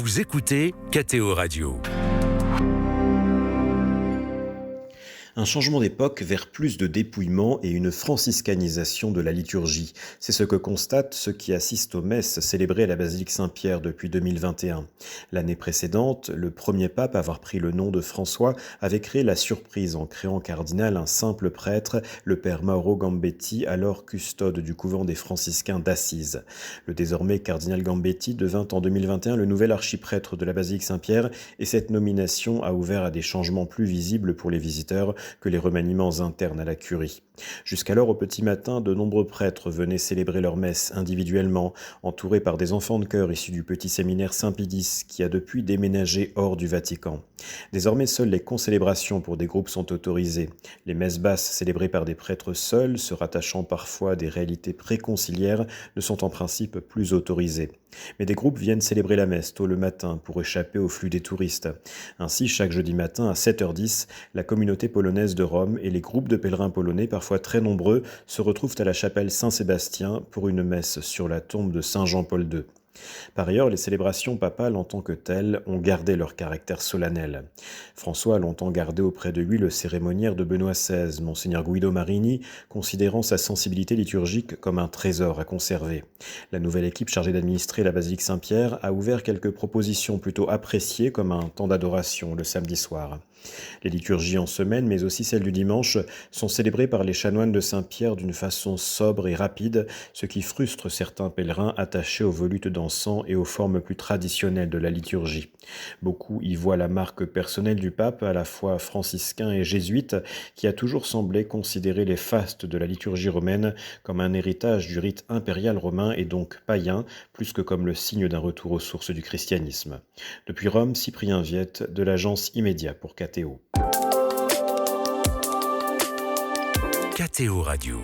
Vous écoutez KTO Radio. Un changement d'époque vers plus de dépouillement et une franciscanisation de la liturgie. C'est ce que constatent ceux qui assistent aux messes célébrées à la basilique Saint-Pierre depuis 2021. L'année précédente, le premier pape à avoir pris le nom de François avait créé la surprise en créant cardinal un simple prêtre, le père Mauro Gambetti, alors custode du couvent des franciscains d'Assise. Le désormais cardinal Gambetti devint en 2021 le nouvel archiprêtre de la basilique Saint-Pierre et cette nomination a ouvert à des changements plus visibles pour les visiteurs que les remaniements internes à la curie. Jusqu'alors, au petit matin, de nombreux prêtres venaient célébrer leur messe individuellement, entourés par des enfants de chœur issus du petit séminaire Saint-Pidis, qui a depuis déménagé hors du Vatican. Désormais, seules les concélébrations pour des groupes sont autorisées. Les messes basses célébrées par des prêtres seuls, se rattachant parfois à des réalités préconciliaires, ne sont en principe plus autorisées. Mais des groupes viennent célébrer la messe tôt le matin pour échapper au flux des touristes. Ainsi, chaque jeudi matin à 7h10, la communauté polonaise de Rome et les groupes de pèlerins polonais, parfois très nombreux, se retrouvent à la chapelle Saint-Sébastien pour une messe sur la tombe de Saint Jean-Paul II. Par ailleurs, les célébrations papales en tant que telles ont gardé leur caractère solennel. François a longtemps gardé auprès de lui le cérémoniaire de Benoît XVI, Monseigneur Guido Marini, considérant sa sensibilité liturgique comme un trésor à conserver. La nouvelle équipe chargée d'administrer la basilique Saint-Pierre a ouvert quelques propositions plutôt appréciées comme un temps d'adoration le samedi soir. Les liturgies en semaine, mais aussi celles du dimanche, sont célébrées par les chanoines de Saint-Pierre d'une façon sobre et rapide, ce qui frustre certains pèlerins attachés aux volutes d'encens et aux formes plus traditionnelles de la liturgie. Beaucoup y voient la marque personnelle du pape, à la fois franciscain et jésuite, qui a toujours semblé considérer les fastes de la liturgie romaine comme un héritage du rite impérial romain et donc païen, plus que comme le signe d'un retour aux sources du christianisme. Depuis Rome, Cyprien Viette, de l'agence Immédiat pour KTO. KTO Radio.